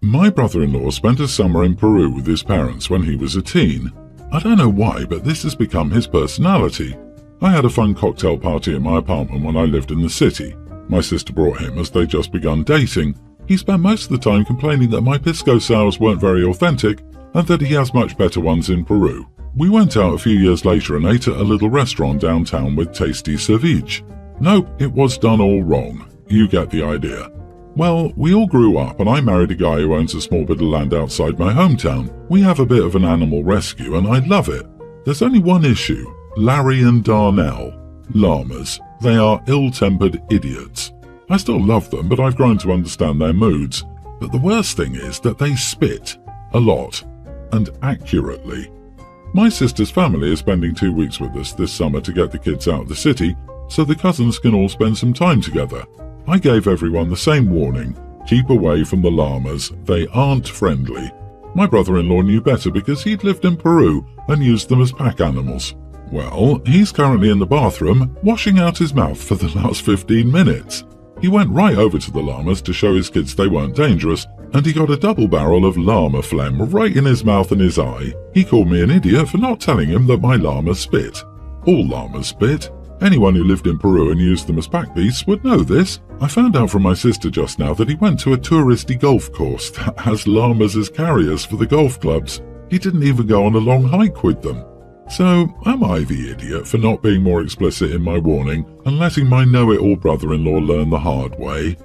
My brother-in-law spent a summer in Peru with his parents when he was a teen. I don't know why, but this has become his personality. I had a fun cocktail party at my apartment when I lived in the city. My sister brought him as they'd just begun dating. He spent most of the time complaining that my pisco sours weren't very authentic and that he has much better ones in Peru. We went out a few years later and ate at a little restaurant downtown with tasty ceviche. Nope, it was done all wrong. You get the idea. Well, we all grew up and I married a guy who owns a small bit of land outside my hometown. We have a bit of an animal rescue and I love it. There's only one issue. Larry and Darnell. Llamas. They are ill-tempered idiots. I still love them, but I've grown to understand their moods. But the worst thing is that they spit. A lot. And accurately. My sister's family is spending 2 weeks with us this summer to get the kids out of the city, so the cousins can all spend some time together. I gave everyone the same warning. Keep away from the llamas. They aren't friendly. My brother-in-law knew better because he'd lived in Peru and used them as pack animals. Well, he's currently in the bathroom, washing out his mouth for the last 15 minutes. He went right over to the llamas to show his kids they weren't dangerous, and he got a double barrel of llama phlegm right in his mouth and his eye. He called me an idiot for not telling him that my llama spit. All llamas spit. Anyone who lived in Peru and used them as pack beasts would know this. I found out from my sister just now that he went to a touristy golf course that has llamas as carriers for the golf clubs. He didn't even go on a long hike with them. So, am I the idiot for not being more explicit in my warning and letting my know-it-all brother-in-law learn the hard way?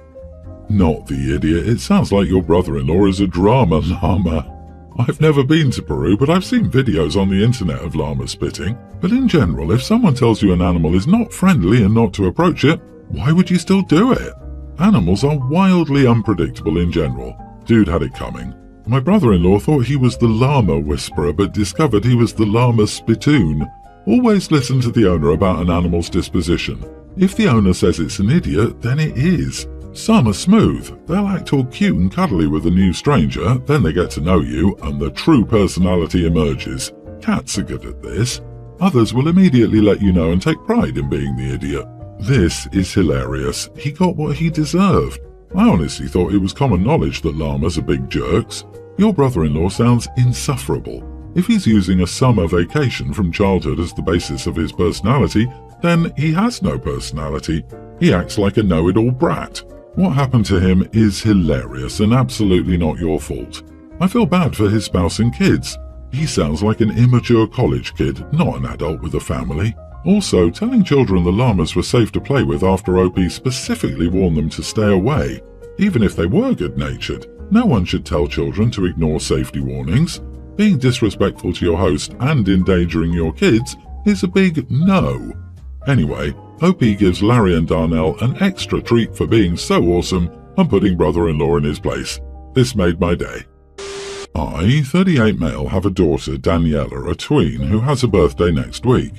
Not the idiot. It sounds like your brother-in-law is a drama llama. I've never been to Peru, but I've seen videos on the internet of llama spitting. But in general, if someone tells you an animal is not friendly and not to approach it, why would you still do it? Animals are wildly unpredictable in general. Dude had it coming. My brother-in-law thought he was the llama whisperer, but discovered he was the llama spittoon. Always listen to the owner about an animal's disposition. If the owner says it's an idiot, then it is. Some are smooth. They'll act all cute and cuddly with a new stranger, then they get to know you, and the true personality emerges. Cats are good at this. Others will immediately let you know and take pride in being the idiot. This is hilarious. He got what he deserved. I honestly thought it was common knowledge that llamas are big jerks. Your brother-in-law sounds insufferable. If he's using a summer vacation from childhood as the basis of his personality, then he has no personality. He acts like a know-it-all brat. What happened to him is hilarious and absolutely not your fault. I feel bad for his spouse and kids. He sounds like an immature college kid, not an adult with a family. Also, telling children the llamas were safe to play with after OP specifically warned them to stay away. Even if they were good-natured, no one should tell children to ignore safety warnings. Being disrespectful to your host and endangering your kids is a big no. Anyway, OP gives Larry and Darnell an extra treat for being so awesome and putting brother-in-law in his place. This made my day. I, 38 male, have a daughter, Daniela, a tween, who has a birthday next week.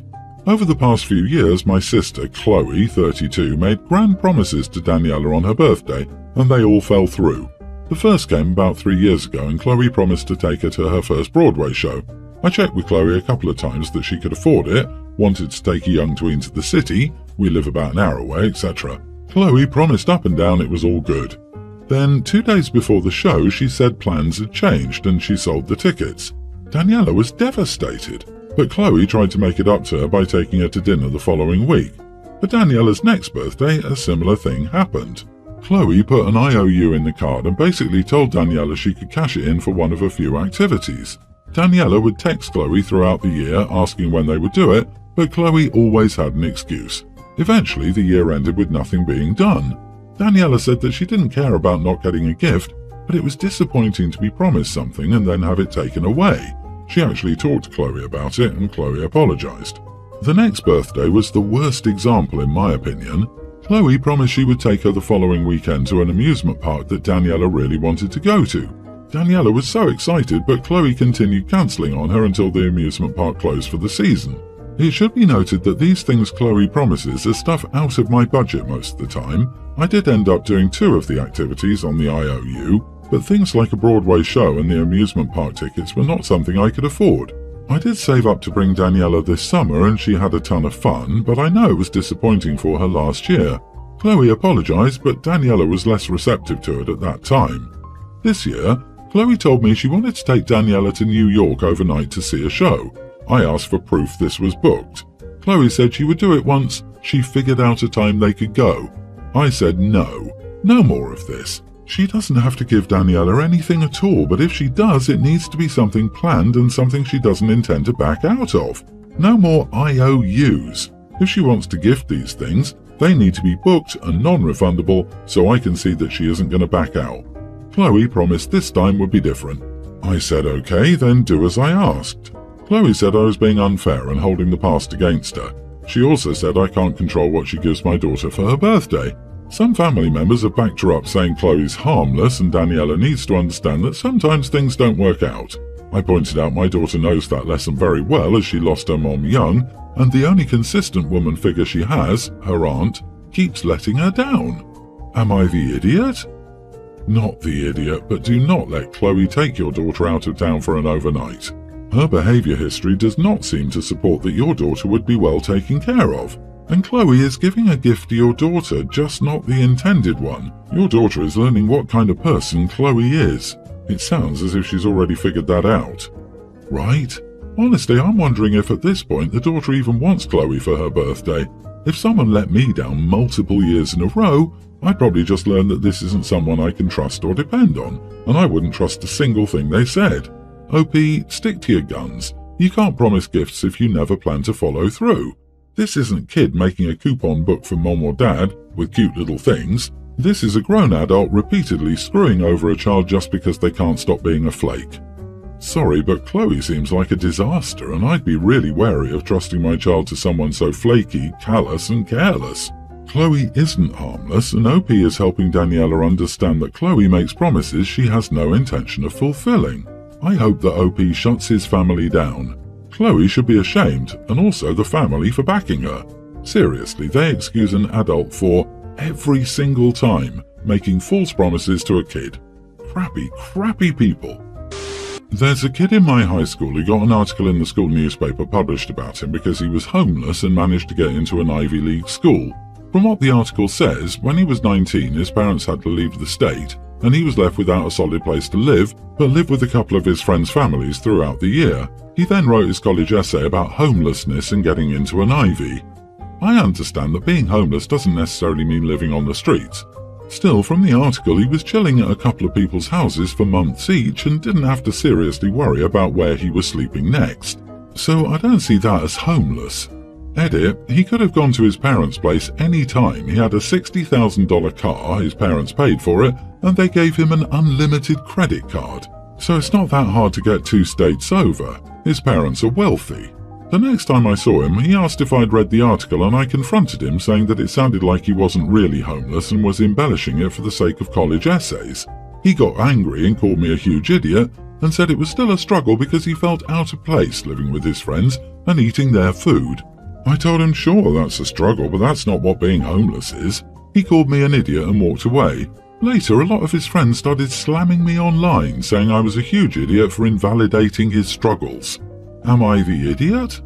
Over the past few years, my sister, Chloe, 32, made grand promises to Daniela on her birthday, and they all fell through. The first came about 3 years ago, and Chloe promised to take her to her first Broadway show. I checked with Chloe a couple of times that she could afford it, wanted to take a young tween to the city, we live about an hour away, etc. Chloe promised up and down it was all good. Then, 2 days before the show, she said plans had changed and she sold the tickets. Daniela was devastated, but Chloe tried to make it up to her by taking her to dinner the following week. For Daniela's next birthday, a similar thing happened. Chloe put an IOU in the card and basically told Daniela she could cash it in for one of a few activities. Daniela would text Chloe throughout the year asking when they would do it, but Chloe always had an excuse. Eventually, the year ended with nothing being done. Daniela said that she didn't care about not getting a gift, but it was disappointing to be promised something and then have it taken away. She actually talked to Chloe about it and Chloe apologized. The next birthday was the worst example in my opinion. Chloe promised she would take her the following weekend to an amusement park that Daniela really wanted to go to. Daniela was so excited, but Chloe continued cancelling on her until the amusement park closed for the season. It should be noted that these things Chloe promises are stuff out of my budget most of the time. I did end up doing 2 of the activities on the IOU, but things like a Broadway show and the amusement park tickets were not something I could afford. I did save up to bring Daniela this summer and she had a ton of fun, but I know it was disappointing for her last year. Chloe apologized, but Daniela was less receptive to it at that time. This year, Chloe told me she wanted to take Daniela to New York overnight to see a show. I asked for proof this was booked. Chloe said she would do it once she figured out a time they could go. I said no more of this. She doesn't have to give Daniela anything at all, but if she does, it needs to be something planned and something she doesn't intend to back out of. No more IOUs. If she wants to gift these things, they need to be booked and non-refundable so I can see that she isn't going to back out. Chloe promised this time would be different. I said okay, then do as I asked. Chloe said I was being unfair and holding the past against her. She also said I can't control what she gives my daughter for her birthday. Some family members have backed her up saying Chloe's harmless and Daniela needs to understand that sometimes things don't work out. I pointed out my daughter knows that lesson very well as she lost her mom young, and the only consistent woman figure she has, her aunt, keeps letting her down. Am I the idiot? Not the idiot, but do not let Chloe take your daughter out of town for an overnight. Her behavior history does not seem to support that your daughter would be well taken care of. And Chloe is giving a gift to your daughter, just not the intended one. Your daughter is learning what kind of person Chloe is. It sounds as if she's already figured that out. Right? Honestly, I'm wondering if at this point the daughter even wants Chloe for her birthday. If someone let me down multiple years in a row, I'd probably just learn that this isn't someone I can trust or depend on, and I wouldn't trust a single thing they said. OP, stick to your guns. You can't promise gifts if you never plan to follow through. This isn't kid making a coupon book for mom or dad with cute little things. This is a grown adult repeatedly screwing over a child just because they can't stop being a flake. Sorry, but Chloe seems like a disaster, and I'd be really wary of trusting my child to someone so flaky, callous, and careless. Chloe isn't harmless, and OP is helping Daniela understand that Chloe makes promises she has no intention of fulfilling. I hope that OP shuts his family down. Chloe should be ashamed, and also the family for backing her. Seriously, they excuse an adult for, every single time, making false promises to a kid. Crappy people. There's a kid in my high school who got an article in the school newspaper published about him because he was homeless and managed to get into an Ivy League school. From what the article says, when he was 19, his parents had to leave the state, and he was left without a solid place to live, but lived with a couple of his friends' families throughout the year. He then wrote his college essay about homelessness and getting into an Ivy. I understand that being homeless doesn't necessarily mean living on the streets. Still, from the article, he was chilling at a couple of people's houses for months each and didn't have to seriously worry about where he was sleeping next. So I don't see that as homeless. Edit, he could have gone to his parents' place any time. He had a $60,000 car, his parents paid for it, and they gave him an unlimited credit card. So it's not that hard to get 2 states over. His parents are wealthy. The next time I saw him, he asked if I'd read the article, and I confronted him, saying that it sounded like he wasn't really homeless and was embellishing it for the sake of college essays. He got angry and called me a huge idiot, and said it was still a struggle because he felt out of place living with his friends and eating their food. I told him sure, that's a struggle, but that's not what being homeless is. He called me an idiot and walked away. Later, a lot of his friends started slamming me online, saying I was a huge idiot for invalidating his struggles. Am I the idiot?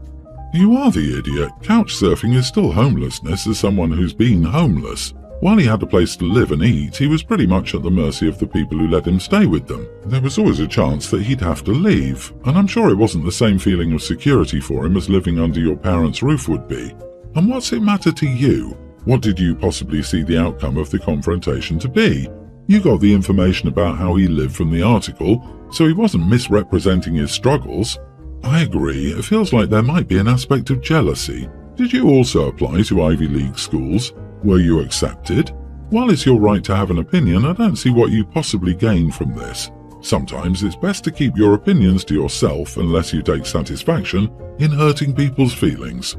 You are the idiot. Couchsurfing is still homelessness as someone who's been homeless. While he had a place to live and eat, he was pretty much at the mercy of the people who let him stay with them. There was always a chance that he'd have to leave, and I'm sure it wasn't the same feeling of security for him as living under your parents' roof would be. And what's it matter to you? What did you possibly see the outcome of the confrontation to be? You got the information about how he lived from the article, so he wasn't misrepresenting his struggles. I agree, it feels like there might be an aspect of jealousy. Did you also apply to Ivy League schools? Were you accepted? While it's your right to have an opinion, I don't see what you possibly gain from this. Sometimes it's best to keep your opinions to yourself unless you take satisfaction in hurting people's feelings.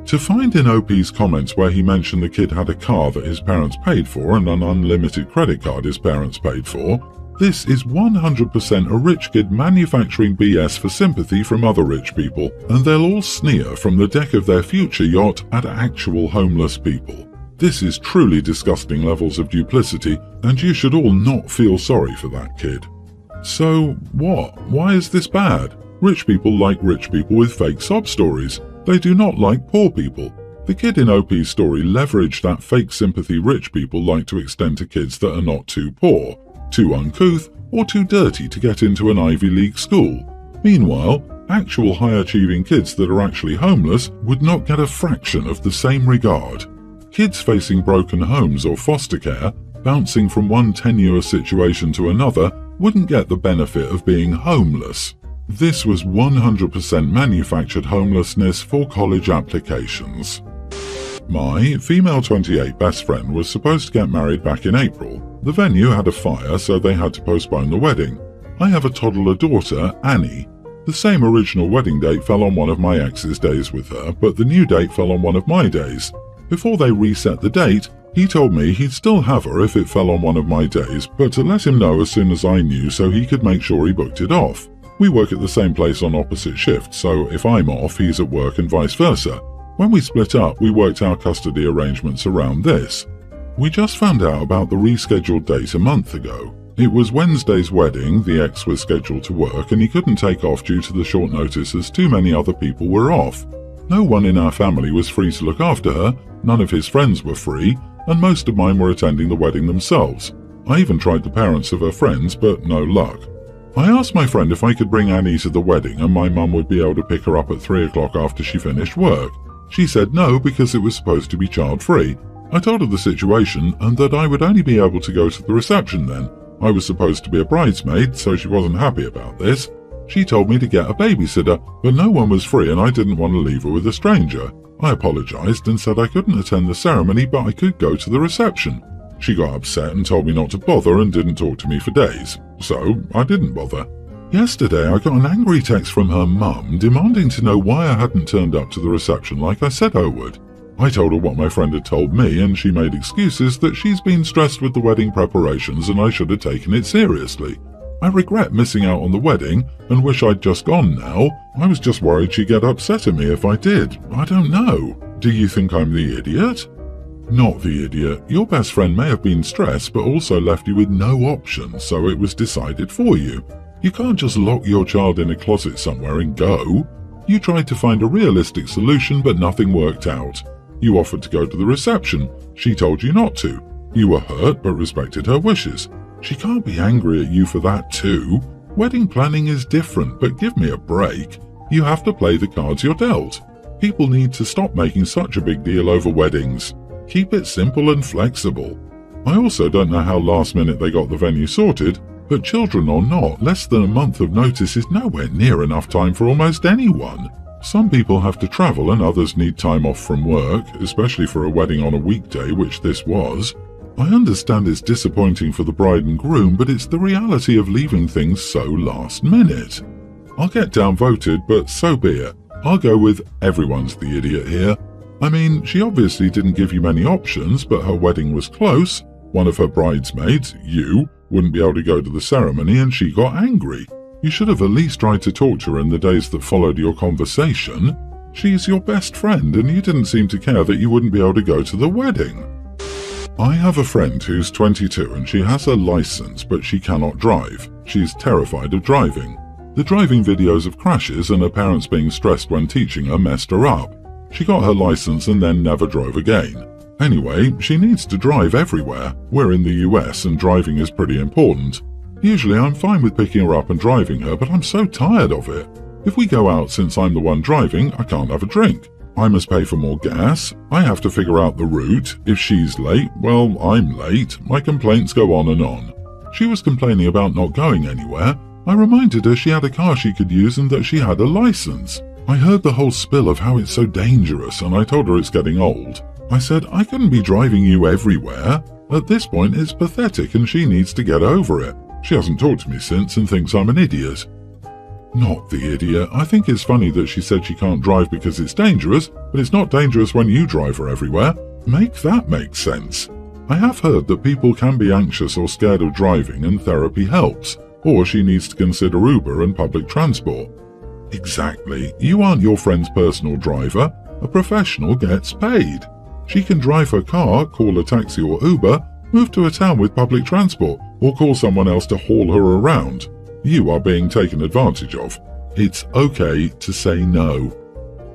To find in OP's comments where he mentioned the kid had a car that his parents paid for and an unlimited credit card his parents paid for, this is 100% a rich kid manufacturing BS for sympathy from other rich people, and they'll all sneer from the deck of their future yacht at actual homeless people. This is truly disgusting levels of duplicity, and you should all not feel sorry for that kid. So what? Why is this bad? Rich people like rich people with fake sob stories. They do not like poor people. The kid in OP's story leveraged that fake sympathy rich people like to extend to kids that are not too poor. too uncouth, or too dirty to get into an Ivy League school. Meanwhile, actual high-achieving kids that are actually homeless would not get a fraction of the same regard. Kids facing broken homes or foster care, bouncing from one tenuous situation to another, wouldn't get the benefit of being homeless. This was 100% manufactured homelessness for college applications. My female 28 best friend was supposed to get married back in April. The venue had a fire, so they had to postpone the wedding. I have a toddler daughter, Annie. The same original wedding date fell on one of my ex's days with her, but the new date fell on one of my days. Before they reset the date, he told me he'd still have her if it fell on one of my days, but to let him know as soon as I knew so he could make sure he booked it off. We work at the same place on opposite shifts, so if I'm off, he's at work and vice versa. When we split up, we worked our custody arrangements around this. We just found out about the rescheduled date a month ago. It was Wednesday's wedding, the ex was scheduled to work, and he couldn't take off due to the short notice as too many other people were off. No one in our family was free to look after her, none of his friends were free, and most of mine were attending the wedding themselves. I even tried the parents of her friends, but no luck. I asked my friend if I could bring Annie to the wedding and my mum would be able to pick her up at 3 o'clock after she finished work. She said no because it was supposed to be child-free. I told her the situation and that I would only be able to go to the reception then. I was supposed to be a bridesmaid, so she wasn't happy about this. She told me to get a babysitter, but no one was free and I didn't want to leave her with a stranger. I apologized and said I couldn't attend the ceremony, but I could go to the reception. She got upset and told me not to bother and didn't talk to me for days. So I didn't bother. Yesterday I got an angry text from her mum demanding to know why I hadn't turned up to the reception like I said I would. I told her what my friend had told me and she made excuses that she's been stressed with the wedding preparations and I should have taken it seriously. I regret missing out on the wedding and wish I'd just gone now. I was just worried she'd get upset at me if I did. I don't know. Do you think I'm the idiot? Not the idiot. Your best friend may have been stressed but also left you with no options, so it was decided for you. You can't just lock your child in a closet somewhere and go. You tried to find a realistic solution but nothing worked out. You offered to go to the reception. She told you not to. You were hurt but respected her wishes. She can't be angry at you for that too. Wedding planning is different, but give me a break. You have to play the cards you're dealt. People need to stop making such a big deal over weddings. Keep it simple and flexible. I also don't know how last minute they got the venue sorted, but children or not, less than a month of notice is nowhere near enough time for almost anyone. Some people have to travel and others need time off from work, especially for a wedding on a weekday, which this was. I understand it's disappointing for the bride and groom, but it's the reality of leaving things so last minute. I'll get downvoted, but so be it. I'll go with everyone's the idiot here. I mean, she obviously didn't give you many options, but her wedding was close. One of her bridesmaids, you, wouldn't be able to go to the ceremony and she got angry. You should have at least tried to talk to her in the days that followed your conversation. She's your best friend and you didn't seem to care that you wouldn't be able to go to the wedding. I have a friend who's 22 and she has a license but she cannot drive. She's terrified of driving. The driving videos of crashes and her parents being stressed when teaching her messed her up. She got her license and then never drove again. Anyway, she needs to drive everywhere. We're in the US and driving is pretty important. Usually I'm fine with picking her up and driving her, but I'm so tired of it. If we go out since I'm the one driving, I can't have a drink. I must pay for more gas. I have to figure out the route. If she's late, well, I'm late. My complaints go on and on. She was complaining about not going anywhere. I reminded her she had a car she could use and that she had a license. I heard the whole spill of how it's so dangerous and I told her it's getting old. I said I couldn't be driving you everywhere. At this point it's pathetic and she needs to get over it. She hasn't talked to me since and thinks I'm an idiot. Not the idiot. I think it's funny that she said she can't drive because it's dangerous, but it's not dangerous when you drive her everywhere. Make that make sense. I have heard that people can be anxious or scared of driving and therapy helps, or she needs to consider Uber and public transport. Exactly. You aren't your friend's personal driver. A professional gets paid. She can drive her car, call a taxi or Uber, move to a town with public transport, or call someone else to haul her around. You are being taken advantage of. It's okay to say no.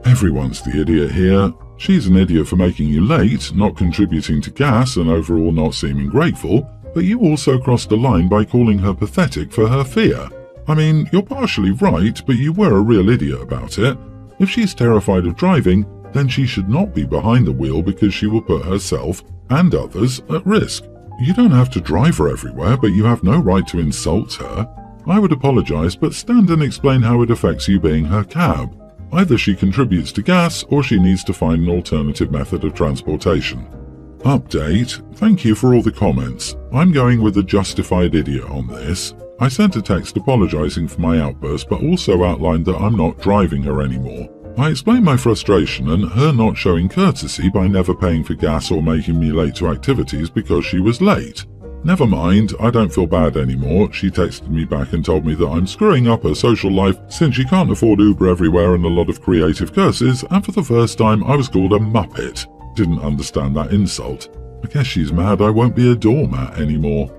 Everyone's the idiot here. She's an idiot for making you late, not contributing to gas and overall not seeming grateful. But you also crossed a line by calling her pathetic for her fear. I mean, you're partially right, but you were a real idiot about it. If she's terrified of driving, then she should not be behind the wheel because she will put herself and others at risk. You don't have to drive her everywhere, but you have no right to insult her. I would apologize, but stand and explain how it affects you being her cab. Either she contributes to gas or she needs to find an alternative method of transportation. Update. Thank you for all the comments. I'm going with a justified idiot on this. I sent a text apologizing for my outburst, but also outlined that I'm not driving her anymore. I explained my frustration and her not showing courtesy by never paying for gas or making me late to activities because she was late. Never mind, I don't feel bad anymore. She texted me back and told me that I'm screwing up her social life since she can't afford Uber everywhere and a lot of creative curses, and for the first time I was called a muppet. Didn't understand that insult. I guess she's mad I won't be a doormat anymore.